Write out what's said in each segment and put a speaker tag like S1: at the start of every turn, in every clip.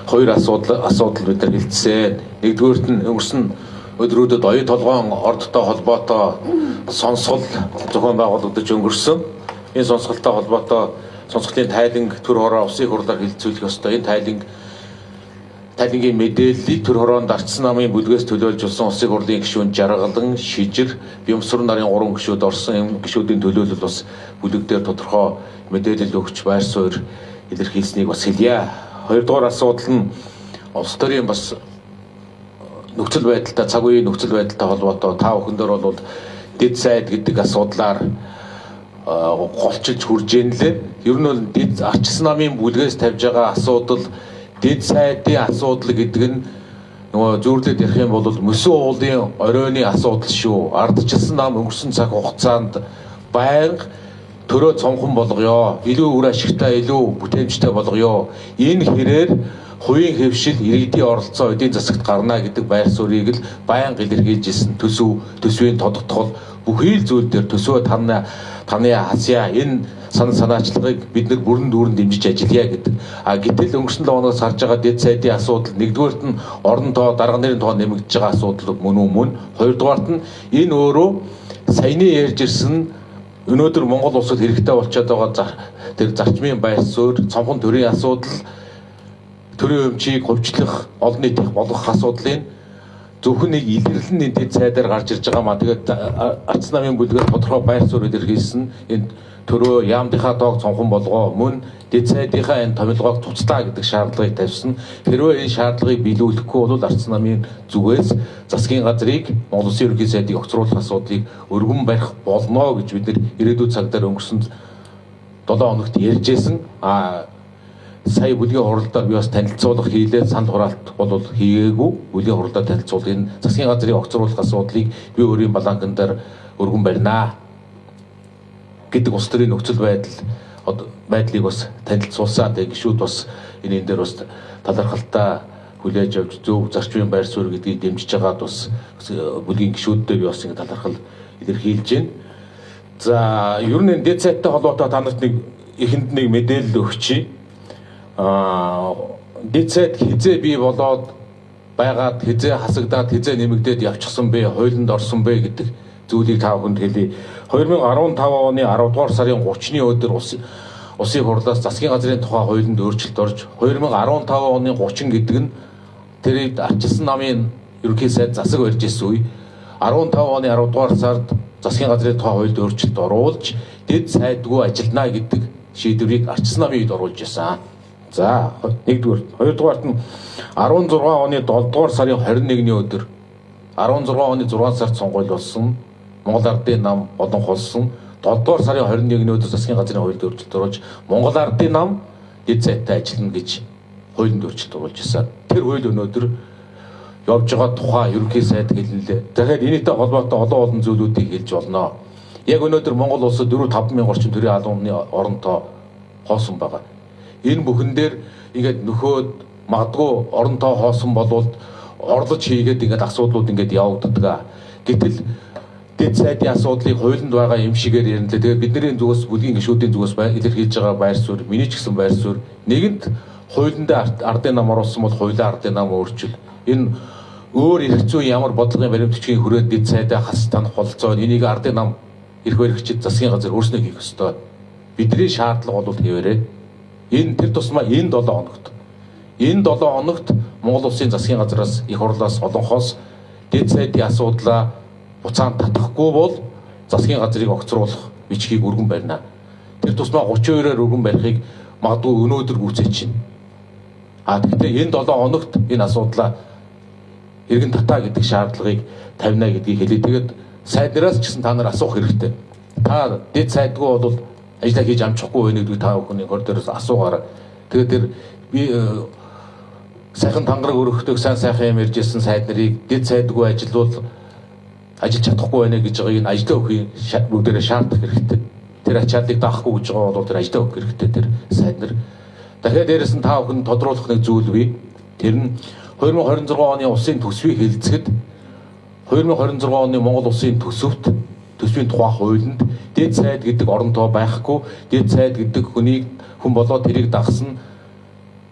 S1: Хоёр асуудал бид нар хэлсэн. Нэгдүгээрт нь өнгөрсөн өдрүүдэд оюун толгойн ордтой холбоотой сонсгол зохион байгуулагдаж өнгөрсөн. Энэ сонсголтой холбоотой сонсголтын тайланг төр хороо усын хурлаар хилцүүлэх ёстой. Энэ тайлангийн мэдээллийг төр хороонд ардсан намын бүлгээс төлөөлжүүлсэн улсын хурлын гишүүн Жаргалан, Шижир, Бямсрын нарын 3 гишүүд орсон. Энэ гишүүдийн төлөөлөл бас бүлэг дээр тодорхой мэдээлэл өгч байр суурь илэрхийлсэнийг бас хэлье. Хоёрдугаар асуудал нь улс төрийн бас нөхцөл байдалтай, цаг үеийн нөхцөл байдалтай холбоотой та бүхэндээ бол дэд сайд гэдэг асуудлаар голчилж хурж ийн лээ. Ер нь бол дэд ардсан намын бүлгээс тавьж байгаа асуудал дэд сайдын асуудал гэдэг нь нөгөө зүйрлээд ярих юм бол мөсөн уулын оройны асуудал шүү. Ардчилсан нам өнгөрсөн цаг хугацаанд байнга төрөө цонхон болгоё. Илүү үр ашигтай, илүү бүтээмжтэй болгоё. Энэ хэрээр хувийн хэвшил, иргэдийн оролцоо эдийн засагт гарна гэдэг байр суурийг л байнга илэрхийлж ирсэн төсвийн тодотгол бүхий л зүйл дээр төсвөө таны хасья энэ санаачлагыг бид нар бүрэн дүүрэн дэмжиж ажиллая гэдэг. Гэтэл өнгөрсөн 7 хоногоос харж байгаа дэд сайдын асуудал нэгдүгээрт нь орон тоо, дарга нарын тоо нэмэгдэж байгаа асуудал мөн. Хоёрдугаарт нь энэ өөрөө саяны ярьж ирсэн өнөөдөр Монгол улсад хэрэгтэй болчиход байгаа тэр зарчмын байр суурь, цонхон төрийн асуудал, төрийн өмчийг хувьчлах, олон нийтийн болгох асуудлыг зөвхөн нэг илэрлэн энэ дэд сайдаар гарч ирж байгаа маа. Тэгээд ардсан намын бүлгээр тодорхой байр суурь илэрхийлсэн. Энэ төрөө яамдынхаа тоог цонхон болгоо, мөн дэд сайдынхаа энэ томилгоог туцлаа гэдэг шаардлагыг тавьсан. Хэрвээ энэ шаардлагыг биелүүлэхгүй бол ардсан намын зүгээс засгийн газрыг Монгол Улсын ерөнхий сайдыг огцруулах асуудлыг өргөн барих болно гэж бид нэр ирээдүйн цагтаар өнгөрсөн 7 хоногт ярьжсэн. Сая бүлгийн хуралдаар би бас танилцуулга хийлээ. Санал хураалт бол хийгээгүй. Бүлгийн хуралдаар танилцуулга энэ засгийн газрыг огцруулах асуудлыг би өөрийн баланган дээр өргөн барина гэдэг улс төрийн нөхцөл байдлыг бас танилцуулсан. Тэгээ гишүүд бас энэ дээр бас талархалтай хүлээж авч зөв зарчмын байр суурь гэдгийг дэмжиж байгаад бас бүлгийн гишүүдтэй би бас ингэ талархал илэрхийлж байна. За ер нь дэд сайдтай холбоотой та нарт эхэнд нэг мэдээлэл өгчий. Дэд сайд хизээ бий болоод байгаад хизээ хасагдаад хизээ нэмэгдээд явчихсан бэ, хуулинд орсон бэ гэдэг зүйлийг та бүхэнд хэлье. 2015 оны 10 дугаар сарын 30-ны өдөр улсын хурлаас засгийн газрын тухай хуулинд өөрчлөлт орж 2015 оны 30 гэдэг нь тэр ардчилсан намын ерөнхий сайд засаг барьж ирсэн үе 15 оны 10 дугаар сард засгийн газрын тухай хуулинд өөрчлөлт оруулж дэд сайдгүй ажиллана гэдэг шийдвэрийг ардчилсан намын үед оруулж ирсэн. За нэгдүгээр, хоёрдугаарт нь 16 оны 7 дугаар сарын 21-ний өдөр 16 оны 6 сард сонгуул болсон. Монгол Ардын нам олон холсон. 7 дугаар сарын 21-ний өдөр засгийн газрын хуулинд өөрчлөлт оруулж Монгол Ардын нам дэд сайдтай ажиллана гэж хуулинд өөрчлөлт оруулж ирсэн. Тэр хууль өнөөдөр явж байгаа тухай ерөнхий сайд хэлнэлээ. Тэгэхээр энэтэй холбоотой олон зүйлүүдийг хэлж болно. Яг өнөөдөр Монгол улсад 4-5 орчим төрийн албаны оронтой хоосон байгаа. Энэ бүхэн дээр ингээд нөхөөд магадгүй оронтой хоосон болвол орлож хийгээд ингээд асуудлууд ингээд явагддаг. Гэтэл дэд сайдын асуудлыг хуулинд байгаа юм шигээр ярина лээ. Тэгээд бидний зүгээс бүлгийн гишүүдийн зүгээс илэрхийлж байгаа байр суурь, миний ч гэсэн байр суурь нэгэнт хуулинд ардын нам оруулсан бол хуулиар ардын нам өөрчил. Энэ өөр эрх зүйн ямар бодлогын баримтчгийн хүрээд дэд сайдаа хас танах болцоо энийг ардын нам эрх баригчид засгийн газар өөрснөө хийх ёстой. Бидний шаардлага бол хэвээрээ энэ тэр тусмаа энэ 7 хоногт Монгол Улсын засгийн газраас их хурлаас олонхоос дэд сайдын асуудлаа буцаан татахгүй бол засгийн газрыг огцруулах бичгийг өргөн барина. Тэр тусмаа 32-оор өргөн барихыг магадгүй өнөөдөр гүйцээж чинь. Гэхдээ энэ 7 хоногт энэ асуудлаа эргэн татаа гэдэг шаардлагыг тавина гэдгийг хэлээ. Тэгээд сайднараас ч гэсэн та нар асуух хэрэгтэй. Та дэд сайдгүй бол ажиллаа хийж амжихгүй байх гэдгийг та бүхний коридороос асуугаарай. Тэгээд тэр би сайхан тангараг өргөхдөг сайхан юм ярьжсэн сайд нарыг дэд сайдгүй ажиллавал ажиллаж чадахгүй байна гэж байгааг нь ажлаа өгөх бүгдээрээ шаардах хэрэгтэй. Тэр ачааллыг даахгүй гэж байгаа бол тэр ажлаа өгөх хэрэгтэй тэр сайд нар. Дахиад дээрэс нь та бүхэн тодруулах нэг зүйл бий. Тэр нь 2026 оны улсын төсвийг хэлэлцэхэд 2026 оны Монгол улсын төсвийн тухай хуулинд дэд сайд гэдэг оронтоо байхгүй, дэд сайд гэдэг хүн болоод тэрийг дагсан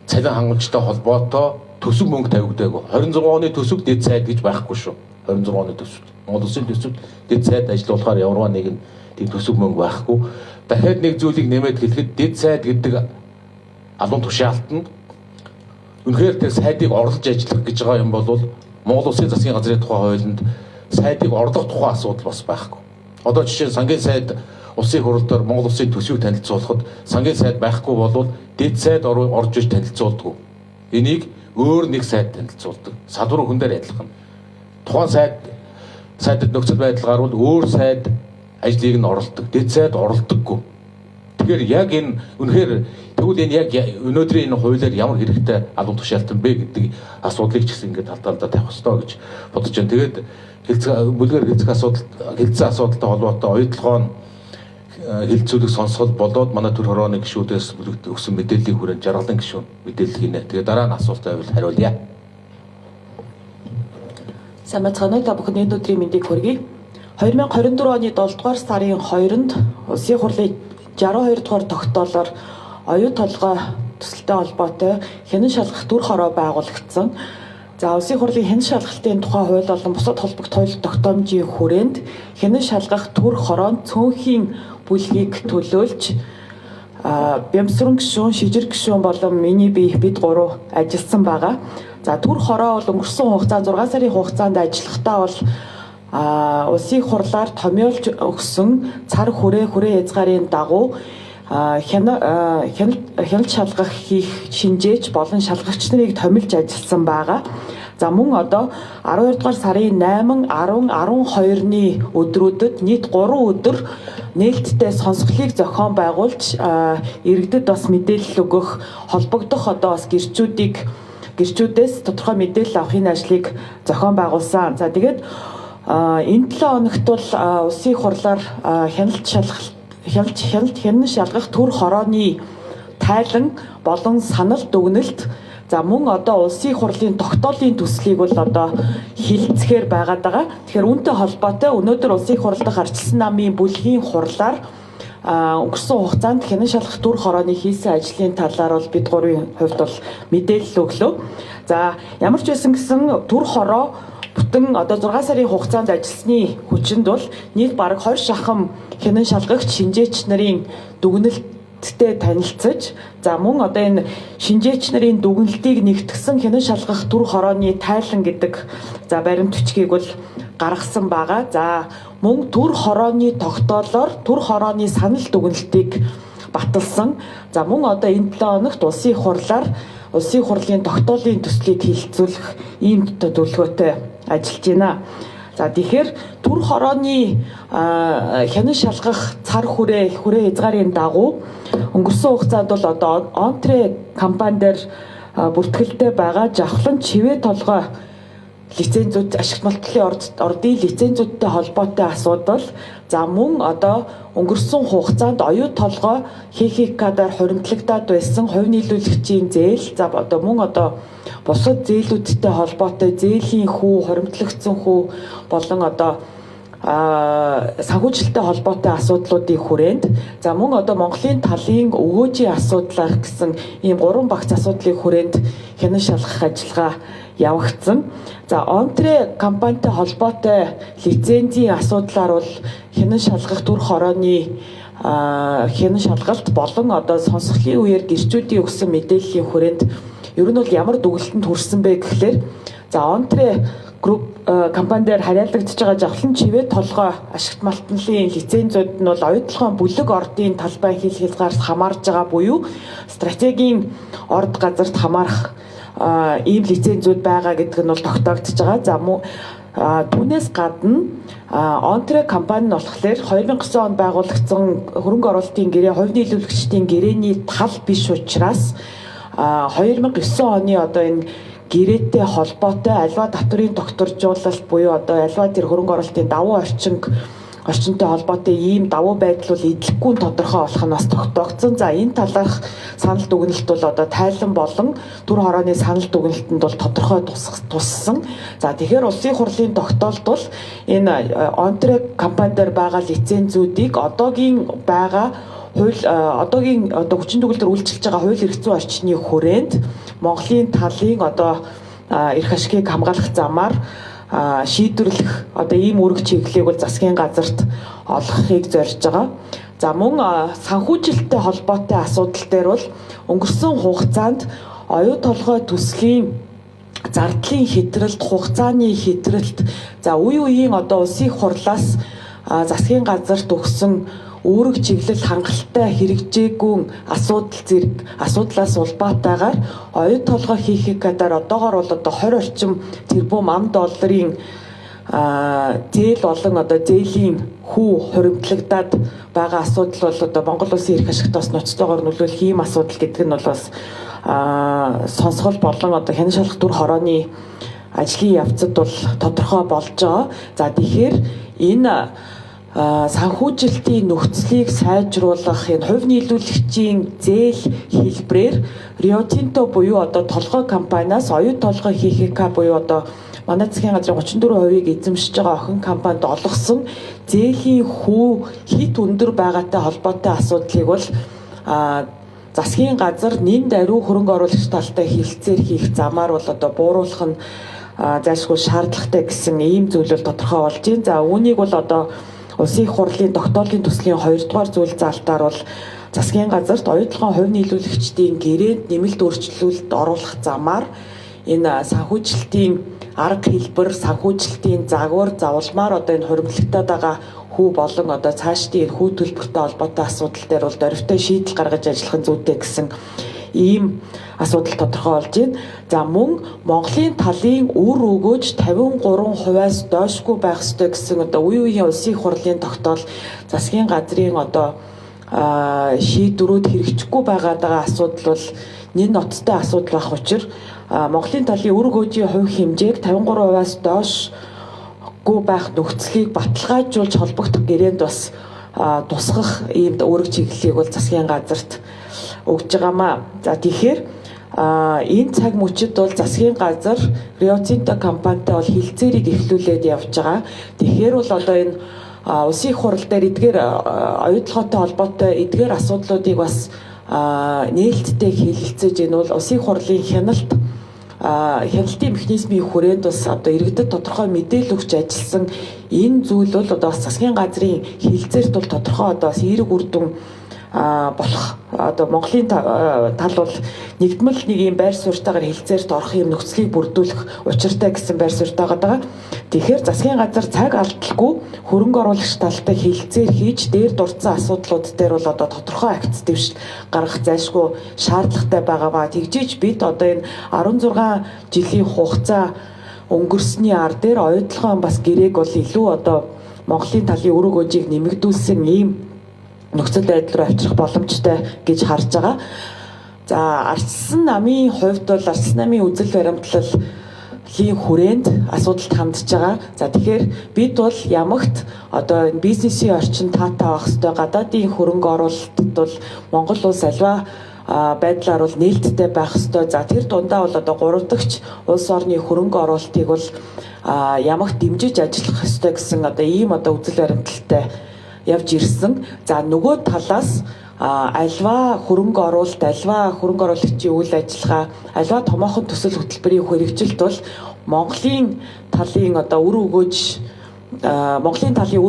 S1: цалин хангамжтай холбоотой төсөв мөнгө тавигдаагүй. 26 оны төсөв дэд сайд гэж байхгүй шүү. 26 оны төсөв. Монгол Улсын төсөв дэд сайд ажиллуулахаар ямар нэгэн тийм төсөв мөнгө байхгүй. Дахиад нэг зүйлийг нэмээд хэлэхэд дэд сайд гэдэг албан тушаалт нь үнэхээр тэр сайдыг орлож ажиллах гэж байгаа юм бол Монгол Улсын засгийн газрын тухай хуулинд сайдыг орлох тухай асуудал бас байхгүй. Одоо жишээ нь сангийн сайд улсын хурал дээр Монгол Улсын төсвийг танилцуулахад сангийн сайд байхгүй болвол дэд сайд орж иж танилцуулдаг. Энийг өөр нэг сайд танилцуулдаг. Салбар хүн дээр адилхан. Тухайн сайдад нөхцөл байдал гарвал өөр сайд ажлыг нь оролдог. Дэд сайд оролдоггүй. Тэгэхээр яг энэ үнэхээр тэгвэл энэ яг өнөөдрийн энэ хуулиар ямар хэрэгтэй албан тушаалтан бэ гэдэг асуудлыг ч гэсэн ингээд талдаа тавих хэрэгтэй гэж бодож байна. Тэгээд бүлгээр хэлцээ асуудалтай холбоотой оюутлогоо хилцүүлэг сонсгол болоод манай төр хорооны гишүүдээс өгсөн мэдээллийн хүрээнд жаргалан гишүүн мэдээлэл хийнэ. Тэгээд дараа нь асуулт байвал хариулъя.
S2: Сайн бацгаана уу, та бүхэн өдрийн мэндийг хүргэе. 2024 оны 7 дугаар сарын 2-нд Улсын хурлын 62 дугаар тогтоолоор оюу толгой төсөлтэй холбоотой хянан шалгах төр хороо байгуулагдсан. За Улсын хурлын хянан шалгалтын тухай хууль болон бусад холбогд хууль тогтоомжийн хүрээнд хянан шалгах төр хороонд цөөнхийн бүлгийг төлөөлж Бямсрын гишүүн, Шижир гишүүн болон миний бид гурав ажилласан байгаа. За төр хороо бол өнгөрсөн хугацаанд 6 сарын хугацаанд ажиллахдаа бол Улсын хурлаар томьёолж өгсөн цар хүрээ хязгаарын дагуу хяналт шалгах хийх шинжээч болон шалгагч нарыг томилж ажилласан байгаа. За мөн одоо 12 дугаар сарын 8, 10, 12-ны өдрүүдэд нийт 3 өдөр нээлттэй сонсголыг зохион байгуулж иргэдэд бас мэдээлэл өгөх, холбогдох одоо бас гэрчүүдээс тодорхой мэдээлэл авахын ажлыг зохион байгуулсан. За тэгээд энэ 7 хоногт бол Улсын хурлаар хяналт шалгах төр хорооны тайлан болон санал дүгнэлт за мөн одоо Улсын хурлын тогтоолын төслийг бол одоо хилцэхээр байгаад байгаа. Тэгэхээр үүнтэй холбоотой өнөөдөр Улсын хурал дахь ардчилсан намын бүлгийн хурлаар өнгөрсөн хугацаанд хянан шалгах төр хорооны хийсэн ажлын талаар бол бид гурвын хувьд бол мэдээлэл өглөө. За ямар ч байсан гэсэн төр хороо бүтэн одоо 6 сарын хугацаанд ажилласны хүчинд бол нийт бараг 20 шахам хянан шалгагч шинжээч нарын дүгнэлттэй танилцаж за мөн одоо энэ шинжээч нарын дүгнэлтийг нэгтгсэн хянан шалгах төр хорооны тайлан гэдэг за баримт бичгийг бол гаргасан байгаа. За мөн төр хорооны тогтоолоор төр хорооны санал дүгнэлтийг баталсан. За мөн одоо энэ 7 хоногт улсын хурлаар улсын хурлын тогтоолын төслийг хилцүүлэх ийм төлөвлөгөөтэй ажиллаж байна. За тэгэхээр төр хорооны хянан шалгах цар хүрээ хязгаарын дагуу өнгөрсөн хугацаанд бол одоо Онтре компани дээр бүртгэлтэй байгаа жавхлан чивээ толгой лицензүүд ашигт малтлалын ордын лицензүүдтэй холбоотой асуудал за мөн одоо өнгөрсөн хугацаанд оюу толгой ХХК-даар хуримтлагдаад байсан хувь нийлүүлэгчийн зээл за одоо мөн одоо бусад зээлүүдтэй холбоотой зээлийн хүү хуримтлагдсан хүү болон одоо санхүүжилттэй холбоотой асуудлуудын хүрээнд за мөн одоо Монголын талын өгөөжийн асуудлаар гэсэн ийм 3 багц асуудлын хүрээнд хянан шалгах ажиллагаа явагдсан. За Онтре компанитай холбоотой лицензийн асуудлаар бол хянан шалгах төр хорооны хянан шалгалт болон одоо сонсголын үеэр гэрчүүдийн өгсөн мэдээллийн хүрээнд ер нь бол ямар дүгнэлтэнд хүрсэн бэ гэхлээр за Онтре групп компани дээр харьяалагдж байгаа жавхлан чивээ толгой ашигт малтналын лицензүүд нь бол оюутлогын бүлэг ордын талбай хил хязгаараас хамаарж байгаа буюу стратегийн орд газарт хамаарах ийм лицензүүд байгаа гэдэг нь бол тогтоогдож байгаа. За түүнээс гадна Онтре компани нь болохоор 2009 онд байгуулагдсан хөрөнгө оруулалтын гэрээ хувь нийлүүлэгчдийн гэрээний тал биш учраас 2009 оны одоо энэ гэрээтэй холбоотой альва татврын докторжуулалт буюу одоо альва тэр хөрөнгө оруулалтын давуу орчинтой холбоотой ийм давуу байдал бол эдлэхгүй тодорхой болох нь бас тогтоогдсон. За энэ талаарх санал дүгнэлт бол одоо тайлан болон төр хорооны санал дүгнэлтэнд бол тодорхой туссан. За тэгэхээр улсын хурлын тогтоолт бол энэ Онтре компани дээр байгаа лицензүүдийг одоогийн байгаа хууль одоогийн хүчин төгөлдөр үйлчилж байгаа хууль эрх зүйн орчны хүрээнд Монголын талын эрх ашгийг хамгаалах замаар шийдвэрлэх ийм үүрэг чиглэлийг бол засгийн газарт олгохыг зорьж байгаа. За мөн санхүүжилттэй холбоотой асуудал дээр бол өнгөрсөн хугацаанд оюу толгой төслийн зардлын хэтрэлт, хугацааны хэтрэлт, за үе үеийн улсын их хурлаас засгийн газарт өгсөн үүрэг чиглэл хангалттай хэрэгжээгүй асуудлаас улбаатайгаар оюу толгой ХХК-аар одоогоор бол 20 орчим тэрбум $, зээл болон зээлийн хүү хуримтлагдаад байгаа асуудал бол Монгол улсын эрх ашигт бас ноцтойгоор нөлөөлөх ийм асуудал гэдэг нь бол бас сонсгол болон хянан шалах дүр хорооны ажлын явцад бол тодорхой болж байгаа. За тэгэхээр энэ санхүүжилтийн нөхцөлийг сайжруулах энэ хувь нийлүүлэгчийн зээл хэлбэрээр Rio Tinto буюу толгой компаниас оюу толгой ХХК буюу манай засгийн газрын 34%-ийг эзэмшиж байгаа охин компанид олгосон зээлийн хүү хит өндөр байгаатай холбоотой асуудлыг бол засгийн газар нэн даруй хөрөнгө оруулагч талтай хилцээр хийх замаар бол бууруулах нь зайлшгүй шаардлагатай гэсэн ийм зүйл бол тодорхой болж байна. За үүнийг бол улсын их хурлын тогтоолын төслийн 2 дугаар зүйл залтаар бол засгийн газарт оюутлогын хувь нийлүүлэгчдийн гэрээнд нэмэлт өөрчлөлт оруулах замаар энэ санхүүжилтийн арга хэлбэр, санхүүжилтийн загвар завуулмаар энэ хуримтлагдаад байгаа хүү болон цаашдын хүү төлбөртэй холбоотой асуудал дээр бол дөрвтэй шийдэл гаргаж ажиллах нь зүйтэй гэсэн ийм асуудал тодорхой болж байна. За мөн Монголын талын үр өгөөж 53%-аас доошгүй байх ёстой гэсэн үе үеийн улсын их хурлын тогтоол засгийн газрын шийдвэрүүд хэрэгжихгүй байгаа асуудал бол нэн ноцтой асуудал байх учраас Монголын талын үр өгөөжийн хувь хэмжээг 53%-аас доошгүй байх нөхцөлийг баталгаажуулж холбогдох гэрээнд бас тусгах ийм үүрэг чиглэлийг бол засгийн газарт өгж байгаамаа. За тэгэхээр энэ цаг мөчид бол засгийн газар Rio Tinto компанитай бол хилцээрийг эхлүүлээд явж байгаа. Тэгэхээр бол энэ улсын их хурал дээр эдгээр оюутлоготой холбоотой эдгээр асуудлуудыг бас нээлттэй хэлэлцэж энэ бол улсын их хурлын хяналтын механизмын хүрээнд бас иргэдэд тодорхой мэдээлэл өгч ажилласан энэ зүйл бол бас засгийн газрын хилцээрт бол тодорхой бас эерэг үр дүн болох Монголын тал бол нэгдмэл нэг юм байр суурьтайгаар хилцээрт орох юм нөхцөлийг бүрдүүлэх учиртай гэсэн байр суурьтай байгаа. Тэгэхээр засгийн газар цаг алдалгүй хөрөнгө оруулагч талтай хилцээр хийж дээр дурдсан асуудлууд дээр бол тодорхой акц дэвшил гаргах зайлшгүй шаардлагатай байгаамаа. Тэгжиж бид энэ 16 жилийн хугацаа өнгөрсөний ар дээр оюутлогын бас гэрээг бол илүү Монголын талын үр өгөөжийг нэмэгдүүлсэн ийм нөхцөл байдал руу авчрах боломжтой гэж харж байгаа. За ардчилсан намын хувьд бол ардчилсан намын үзэл баримтлалын хүрээнд асуудалд хандж байгаа. За тэгэхээр бид бол ямагт бизнесийн орчин таатай байх ёстой, гадаадын хөрөнгө оруулалтад бол Монгол улс аливаа байдлаар бол нээлттэй байх ёстой. За тэр дундаа бол гурав дахь улс орны хөрөнгө оруулалтыг бол ямагт дэмжиж ажиллах ёстой гэсэн ийм үзэл баримталтай явж ирсэн. За нөгөө талаас альва хөрөнгө оруулалт, альва хөрөнгө оруулагчийн үйл ажиллагаа, альва томоохон төсөл хөтөлбөрийн хэрэгжилт бол Монголын талын үр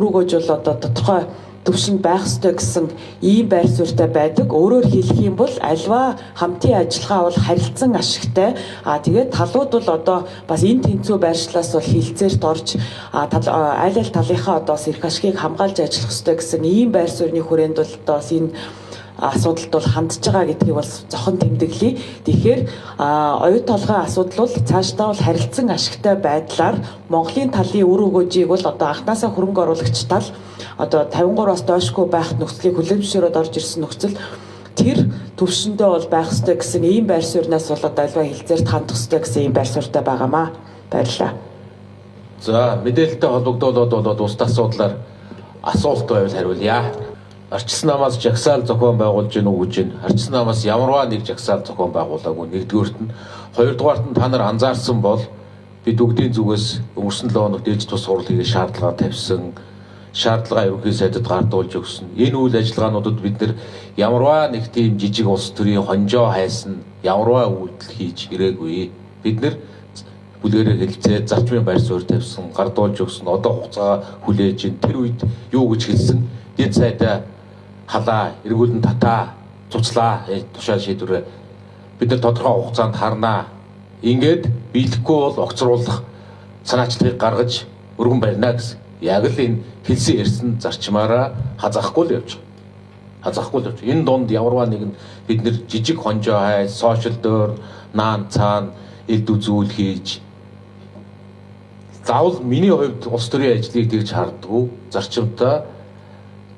S2: өгөөж бол тодорхой төвшөнд байх ёстой гэсэн ийм байр суурьтай байдаг. Өөрөөр хэлэх юм бол альва хамтын ажиллагаа бол харилцан ашигтай. Тэгээд талууд бол бас энэ тэнцүү байршлаас бол хилцээрт орж аль аль талынхаа эрх ашгийг хамгаалж ажиллах ёстой гэсэн ийм байр суурьны хүрээнд бол бас энэ асуудалд бол хандж байгаа гэдгийг бол зохон тэмдэглэе. Тэгэхээр оюу толгойн асуудал бол цаашдаа бол харилцан ашигтай байдлаар Монголын талын үр өгөөжийг бол анхнаасаа хөрөнгө оруулагч тал 53-аас доошгүй байх нөхцөлийг хүлэмжшөөрөд орж ирсэн нөхцөл тэр төвшөндөө бол байх ёстой гэсэн ийм байр суурьнаас бол альва хилцээрт хандах ёстой гэсэн ийм байр суурьтай байгаамаа. Баярлалаа.
S1: За мэдээлэлтэй холбогдуулаад бол ус асуудлаар асуулт байвал хариулъя. Ардчилсан намаас жагсаал зохион байгуулж гин үү гэж байна. Ардчилсан намаас ямарваа нэг жагсаал зохион байгуулаагүй. Нэгдүгээрт нь, хоёрдугаарт нь та нар анзаарсан бол бид бүгдийн зүгээс өнгөрсөн 7 хоногт ээж тус сурал хийх шаардлага тавьсан. шаардлага ерөнхий сайдад гардуулж өгсөн. Энэ үйл ажиллагаануудад бид нэр ямарваа нэг тийм жижиг улс төрийн хонжоо хайсан ямарваа үйлдэл хийж ирээгүй. Бид нэр бүлгэрээ хэлцээ зарчмын байр суурь тавьсан, гардуулж өгсөн, одоо хугацаа хүлээж ин тэр үед юу гэж хэлсэн? Дэд сайдаа халаа, эргүүлэн татаа, цуцлаа тушаал шийдвэрээ бид нар тодорхой хугацаанд харнаа. Ингээд биелэхгүй бол огцруулах санаачлагыг гаргаж өргөн барина гэсэн. Яг л энэ хэлсэн ярьсан зарчмаараа хазаахгүй л явж байгаа. Энэ донд ямарваа нэгэн бид нэр жижиг хонжоо хай, сошиал дээр наан цаана элд үзүүл хийж заавал миний хувьд улс төрийн ажлыг тэгж хардггүй, зарчимтай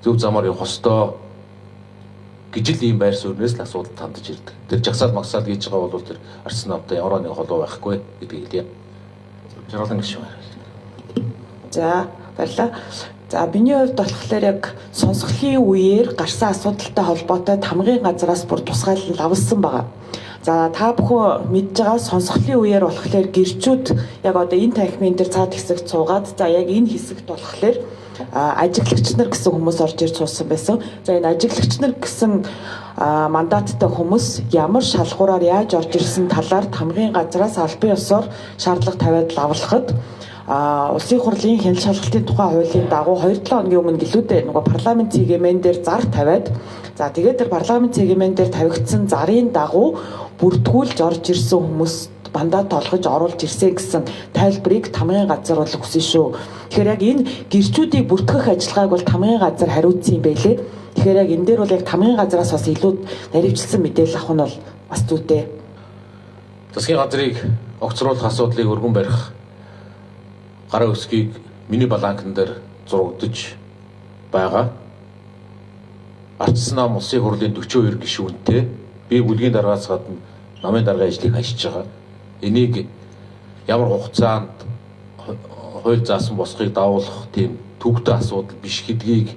S1: зөв замаар явах ёстой гэж л ийм байр суурьнээс л асуудал хандж ирдэг. Тэр жагсаал магсаал хийж байгаа бол тэр арчсан намтай ямар нэг холбоо байхгүй гэдгийг хэлье. Жаргалан гişүн.
S2: За баярлалаа. За миний хувьд болохоор яг сонсголын үеэр гарсан асуудалтай холбоотой тамгын газраас бүр тусгайл лавлсан байгаа. За та бүхэн мэдж байгаа сонсголын үеэр болохоор гэрчүүд яг одоо энэ танхимын дээр цаад хэсэгт суугаад за яг энэ хэсэгт болохоор ажиглагч нар гэсэн хүмүүс орж ирж суусан байсан. За энэ ажиглагч нар гэсэн мандаттай хүмүүс ямар шалгуураар яаж орж ирсэн талаар тамгын газраас албан ёсоор шаардлага тавиад лавлахад улсын хурлын хяналт шалгалтын тухай хуулийн дагуу 2-7 хоногийн өмнө гэлүүдээ нөгөө парламент цэгийн дээр зар тавиад за тэгээд тэр парламент цэгийн дээр тавигдсан зарын дагуу бүртгүүлж орж ирсэн хүмүүс мандат олгож оруулж ирсэн гэсэн тайлбарыг тамгын газар бол өгсөн шүү. Тэгэхээр яг энэ гэрчүүдийг бүртгэх ажиллагааг бол тамгын газар хариуцсан юм байлээ. Тэгэхээр яг энэ дээр бол яг тамгын газраас бас илүү наривчлсан мэдээлэл авах нь бол бас зүйтэй.
S1: Засгийн газрыг огцруулах асуудлыг өргөн барих гараа өсгийг миний баланкн дээр зурагдж байгаа. Арчсан нам улсын хурлын 42 гишүүнтэй би бүлгийн даргаас гадна намын даргын ажлыг хашиж байгаа. Энийг ямар хугацаанд хууль заасан босхийг дауулах тийм төвөгтэй асуудал биш гэдгийг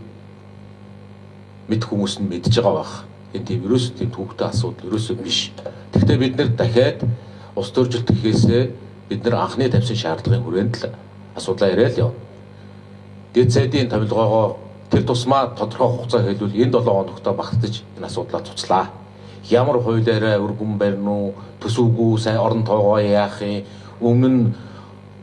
S1: мэд хүмүүс нь мэдж байгаа байх. Энэ тийм ерөөсөө тийм төвөгтэй асуудал ерөөсөө биш. Гэхдээ бид нэр дахиад улс төржилт гэхээсээ бид нэр анхны тавьсан шаардлагын хүрээнд л асуудлаа яриа л явна. Дэд сайдын тавилгоогоо тэр тусмаа тодорхой хугацаа хэлбэл энэ 7 хоногт багтаж энэ асуудлаа цуцлаа. Ямар хуулиараа өргөн барина уу, төсөвгүй сайн орон тоогоо яах юм, өмнө нь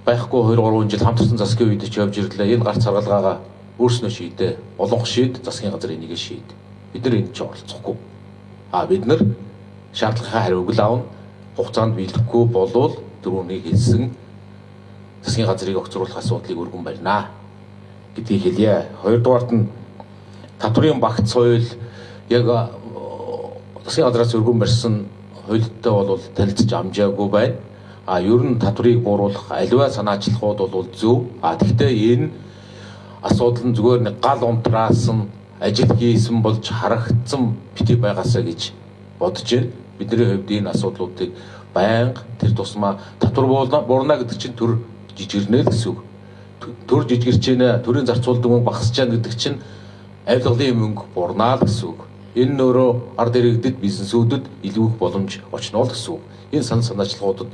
S1: байхгүй 2-3 жил хамтарсан засгийн үед ч явж ирлээ. Энэ гарц харгалгаагаа өөрснөө шийдээ. Олонх шийд, засгийн газар энийг шийд. Бид нар энд ч оролцохгүй. Бид нар шаардлагынхаа хариуг л аавна. Хугацаанд биелэхгүй болвол дөрөвнийг хэлсэн засгийн газрыг огцруулах асуудлыг өргөн барина гэдгийг хэлье. Хоёрдугаарт нь татврын багц соёл яг засгийн газраас өргөн барьсан хуультай бол танилцж амжаагүй байна. Ер нь татврыг бууруулах аливаа санаачлахууд бол зөв. Гэхдээ энэ асуудал нь зүгээр нэг гал унтраас нь ажил хийсэн болж харагдсан бити байгаасаа гэж бодож байна. Бидний хувьд энэ асуудлуудыг байнга тэр тусмаа татвар буурна гэдэг чинь төр жижигэрнэ л гэсэн үг. Төр жижигэрч байна, төрийн зарцуулдаг мөнгө багасч байна гэдэг чинь авилгалын мөнгө буурнаа л гэсэн үг. Энэ нь өөрөө ард иргэдэд бизнесүүдэд илүү их боломж очно л гэсэн үг. Энэ санаачлагуудад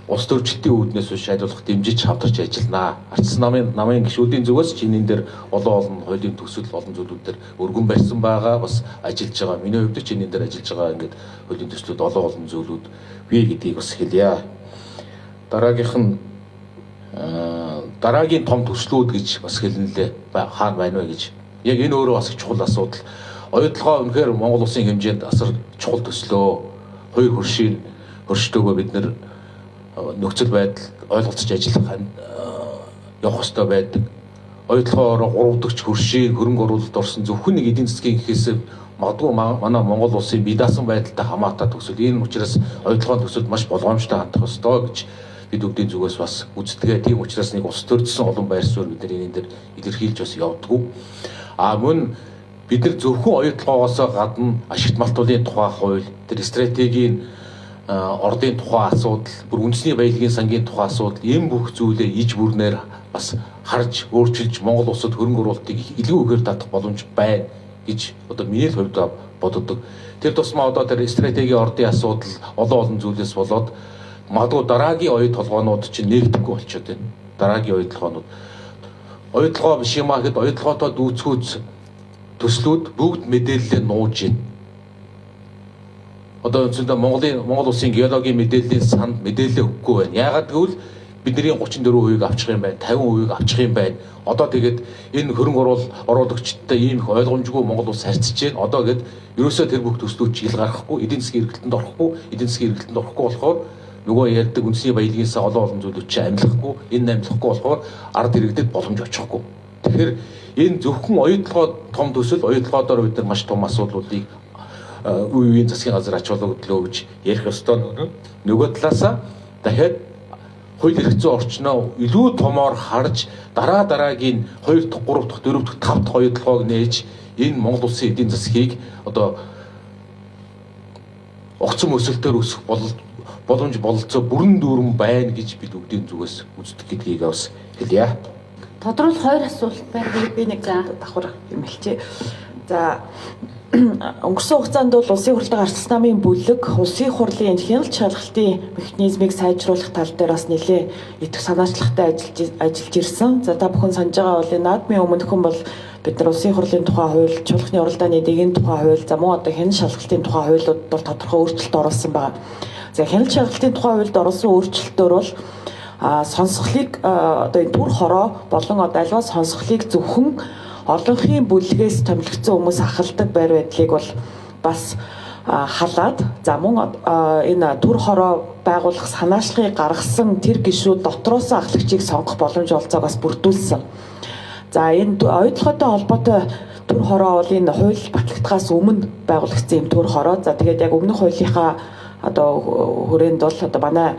S1: улс төрчлөлтийн үүднээс биш хариулах дэмжиж хамтарч ажилланаа. Арчсан намын гишүүдийн зүгээс ч энэ дээр олон хуулийн төсөл олон зүйлүүд дээр өргөн барьсан байгаа, бас ажиллаж байгаа. Миний хувьд ч энэ дээр ажиллаж байгаа ингээд хуулийн төслүүд олон зүйлүүд бий гэдгийг бас хэлье. Дараагийн том төслүүд гэж бас хэлнэлээ. Хаана байна вэ гэж. Яг энэ өөрөө бас чухал асуудал. Оюутлогоо үнэхээр Монгол улсын хэмжээнд асар чухал төслөө. Хоёр хөршдөөгөө бид нэр нөхцөл байдал ойлголцож ажиллах явах ёстой байдаг. Оюутлогоороо 3 дахь хөршийг хөрөнгө оруулалт орсон зөвхөн нэг эдийн засгийн гэхээс магадгүй манай Монгол улсын бие даасан байдалтай хамаатай төсөл. Энэ учраас оюутлогын төсөлд маш болгоомжтой хандах ёстой гэж бид өвдгийн зүгээс бас үздэг. Тийм учраас нэг ус төржсөн олон байр суурь бид энэ дээр илэрхийлж бас явдггүй. Мөн бид нар зөвхөн оюутлогоос гадна ашигт малтуулын тухай хууль, тэр стратегийн ордын тухай асуудал, бүр үндэсний баялагын сангийн тухай асуудал, ийм бүх зүйлээ иж бүрнээр бас харж өөрчилж Монгол улсад хөрөнгө оруулалтыг илүү ихээр татах боломж байна гэж одоо миний хувьд боддог. Тэр тусмаа одоо тэр стратегийн ордын асуудал олон зүйлээс болоод магадгүй дараагийн оюут толгоонууд чинь нэгдэхгүй болчиход байна. Дараагийн оюут толгоонууд оюутлогоо биш юм аа гэхэд оюутлоготой дүүцгүүц төслүүд бүгд мэдээлэлээ нууж байна. Одоо үндсэндээ Монгол улсын геологийн мэдээллийн санд мэдээлэл өгөхгүй байна. Яагаад гэвэл бидний 34% авчих юм байна, 50% авчих юм байна. Одоо тэгээд энэ хөрөнгө оруулагчдтай ийм их ойлгомжгүй Монгол улс харьцаж байна. Одоо гээд ерөөсөө тэр бүх төслүүд ил гаргахгүй, эдийн засгийн эргэлтэнд орохгүй болохоор нөгөө ярьдаг үндэсний баялагынсаа олон зүйлүүд чинь амлахгүй, энэ амлахгүй болохоор ард иргэдэд боломж очихгүй. Тэгэхээр энэ зөвхөн оюутлогоо том төсөл, оюутлогоодоор бид нар маш том асуудлуудыг үеийн засгийн газар ач холбогдлоо гэж ярих ёстой. Нөгөө талаасаа дахиад хууль эрх зүйн орчноо илүү томоор харж дараагийн 2 дахь, 3 дахь, 4 дахь, 5 дахь оюутлогоог нээж энэ Монгол улсын эдийн засгийг одоо огцом өсөлтөөр өсөх боломж бололцоо бүрэн дүүрэн байна гэж бид үгдийн зүгээс үздэг гэдгийг бас хэлье.
S3: Тодруулах 2 асуулт байна.
S2: Би нэг давхар юм хэлчихье. За өнгөрсөн хугацаанд бол улсын хурлын арчилсан намын бүлэг улсын хурлын хяналт шалгалтын механизмыг сайжруулах тал дээр бас нэлээд идэх санаачлагтай ажиллаж ирсэн. За та бүхэн санаж байгаа бол наадмын өмнөхөн бол бид нар улсын хурлын тухай хууль, чуулганы уралдааны дэгийн тухай хууль, за мөн одоо хяналт шалгалтын тухай хуулиуд бол тодорхой өөрчлөлт оруулсан байна. За хяналт шалгалтын тухай хуульд оруулсан өөрчлөлтөөр бол сонсголыг одоо энэ түр хороо болон одоо альва сонсголыг зөвхөн олонхын бүлгээс томилогдсон хүмүүс ахалдаг байр байдлыг бол бас халаад за мөн энэ түр хороо байгуулах санаачлагыг гаргасан тэр гишүүд дотроос ахлагчийг сонгох боломж олцоог бас бүрдүүлсэн. За энэ оюутлоготой холбоотой түр хороо бол энэ хууль батлагдахаас өмнө байгуулагдсан юм түр хороо. За тэгээд яг өмнөх хуулийнхаа одоо хүрээнд бол одоо манай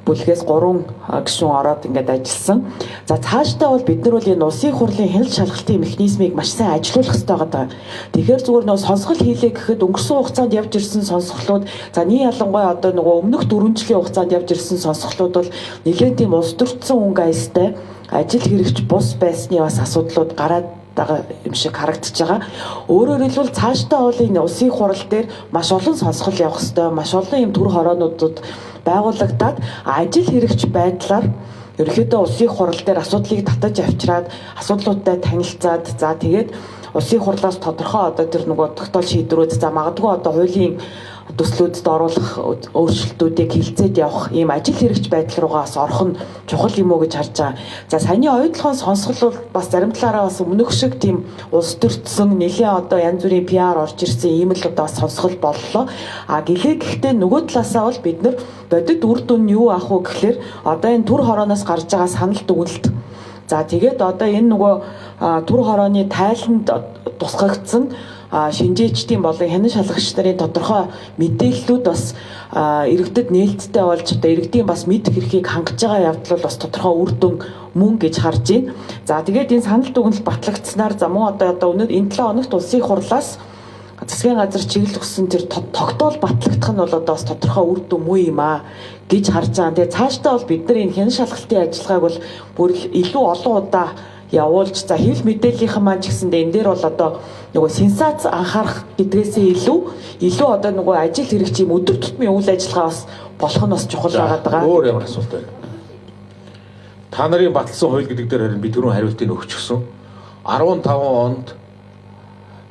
S2: бүлгээс 3 гишүүн ороод ингээд ажилласан. За цаашдаа бол бид нар бол энэ улсын хурлын хяналт шалгалтын механизмыг маш сайн ажилуулах хэрэгтэй байгаа. Тэгэхээр зүгээр нөө сонсгол хийлээ гэхэд өнгөрсөн хугацаанд явж ирсэн сонсголууд за нэг ялангуяа одоо нөгөө өмнөх 4 жилийн хугацаанд явж ирсэн сонсголууд бол нэлээд тийм улс төрчсөн өнгө аястай ажил хэрэгч бус байсны бас асуудлууд гараад байгаа юм шиг харагдаж байгаа. Өөрөөр хэлбэл цаашдаа бол энэ улсын хурал дээр маш олон сонсгол явах хэрэгтэй, маш олон юм төр хороонуудад байгуулагдаад ажил хэрэгч байдлаар ерөнхийдөө улсын хурал дээр асуудлыг татаж авчираад асуудлуудтай танилцаад за тэгээд улсын хурлаас тодорхой одоо тэр нөгөө тогтоол шийдвэрүүд за магадгүй одоо хуулийн төслүүдэд оруулах өөрчлөлтүүдийг хилцээд явах ийм ажил хэрэгч байдал руугаа бас орох нь чухал юм уу гэж харж байгаа. За саяны оюутлогын сонсгол бол бас зарим талаараа бас өмнөх шиг тийм улс төрчсөн нэлийн одоо янз бүрийн PR орж ирсэн ийм л одоо сонсгол боллоо. Гэлээ гэхдээ нөгөө талаасаа бол бид нар бодит үр дүн нь юу ах вэ гэхээр одоо энэ түр хорооноос гарч байгаа санал дүгнэлт. За тэгээд одоо энэ нөгөө түр хорооны тайланд тусгагдсан шинжээчдийн болон хянан шалгагч нарын тодорхой мэдээллүүд бас иргэдэд нээлттэй болж одоо иргэдийн бас мэд хэрхийг хангаж байгаа явдал бол бас тодорхой үр дүн мөн гэж харж байна. За тэгээд энэ санал дүгнэлт батлагдсанаар за мөн одоо өнөөдөр энэ 7 хоногт улсын хурлаас засгийн газар чиглэл өгсөн тэр тогтоол батлагдах нь бол одоо бас тодорхой үр дүн муу юм аа гэж харж байгаа. Тэгээд цаашдаа бол бид нар энэ хянан шалгалтын ажиллагааг бол бүр илүү олон удаа явуулж за хэвлэл мэдээллийнхэн маань ч гэсэндээ энэ дээр бол одоо нөгөө сенсац анхаарах гэдгээсээ илүү одоо нөгөө ажил хэрэгч юм өдөр тутмын үйл ажиллагаа бас болох нь бас чухал байгаад байгаа.
S1: Өөр ямар асуулт байна? Та нарын баталсан хууль гэдэг дээр харин би түрүүн хариултыг өгчихсөн. 15 онд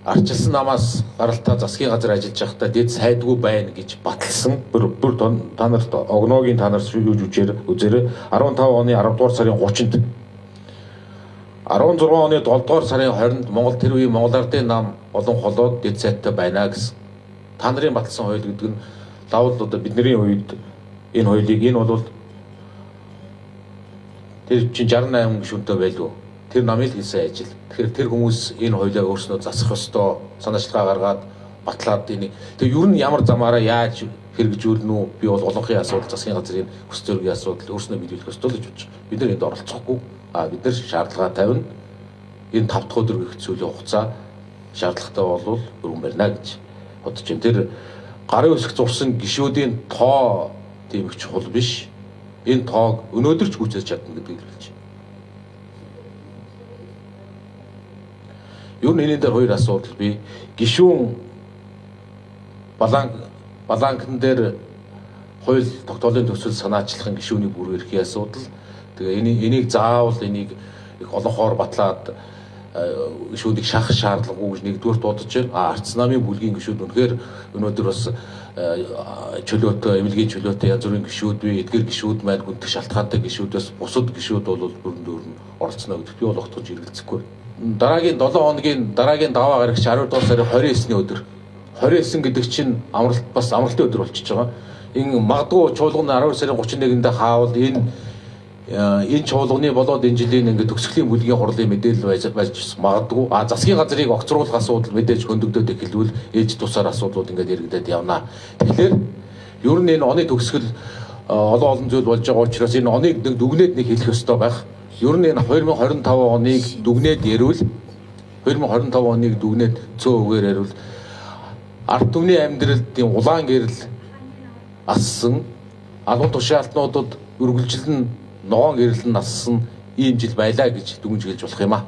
S1: арчилсан намаас гаралтай засгийн газар ажиллаж байхдаа дэд сайдгүй байна гэж баталсан. Бүр та нарт огноогийн та нар үзээрэй. 15 оны 10 дугаар сарын 30-нд 16 оны 7 дугаар сарын 20-нд Монгол тэр үеийн Монгол Ардын нам олон холоод дэд сайдтай байна гэсэн. Та нарын баталсан хууль гэдэг нь лавл одоо бидний үед энэ хуулийг энэ бол тэр чинь 68 гишүүнтэй байлгүй. Тэр намын хийсэн ажил. Тэгэхээр тэр хүмүүс энэ хуулиа өөрснөө засах ёстой санаачлага гаргаад батлаад энийг. Тэгээ ер нь ямар замаараа яаж хэрэгжүүлнэ үү? Би бол олонхын асуудал, засгийн газрын хүч зөргийн асуудал өөрснөө биелүүлэх ёстой л гэж бодож. Бид нар энд оролцохгүй. Бид нар шаардлага тавина. Энэ 5 дахь өдөр гэх зүйлийн хугацаа шаардлагатай болвол өргөн барина гэж бодож байна. Тэр гарын үсэг зурсан гишүүдийн тоо тийм их чухал биш. Энэ тоог өнөөдөр ч гүйцээж чадна гэдгийг хэлж байна. Юу нэг дээр хоёр асуудал би гишүүн баланкн дээр хууль тогтоолын төсөл санаачлахын гишүүний бүр эрхийн асуудал. Тэгээ энийг заавал энийг их олонхоор батлаад гишүүдийг шахах шаардлагагүй гэж нэгдүгээр дуудаж байна. Арц намын бүлгийн гишүүд үнэхээр өнөөдөр бас чөлөөтэй, эмнэлгийн чөлөөтэй янз бүрийн гишүүд бий, эдгээр гишүүд маань хүндэх шалтгаантай гишүүдээс бусад гишүүд бол бүрэн дүүрэн оролцоно гэдэгт би бол огтхож эргэлзэхгүй. Дараагийн 7 хоногийн дараагийн даваа гарагч 12 дугаар сарын 29-ний өдөр. 29 гэдэг чинь бас амралтын өдөр болчихж байгаа. Энэ магадгүй чуулган 12 сарын 31-нд хаавал энэ чуулганы болоод энэ жилийн ингээд төгсгөлийн бүлгийн хурлын мэдээлэл байж магадгүй. Засгийн газрыг огцруулах асуудал мэдээж хөндөгдөд эхэлвэл ээж тусаар асуудлууд ингээд яригдаад явна. Тэгэхээр ер нь энэ оны төгсгөл олон зүйл болж байгаа учраас энэ оныг нэг дүгнээд нэг хэлэх ёстой байх. Ер нь энэ 2025 оныг дүгнээд ярил 2025 оныг дүгнээд цөө үгээр ярил ард түмний амьдралд улаан гэрэл ассан албан тушаалтнуудад үргэлжлэн ногоон гэрэл нь нассан ийм жил байлаа гэж дүгнж гэлж болох юм аа.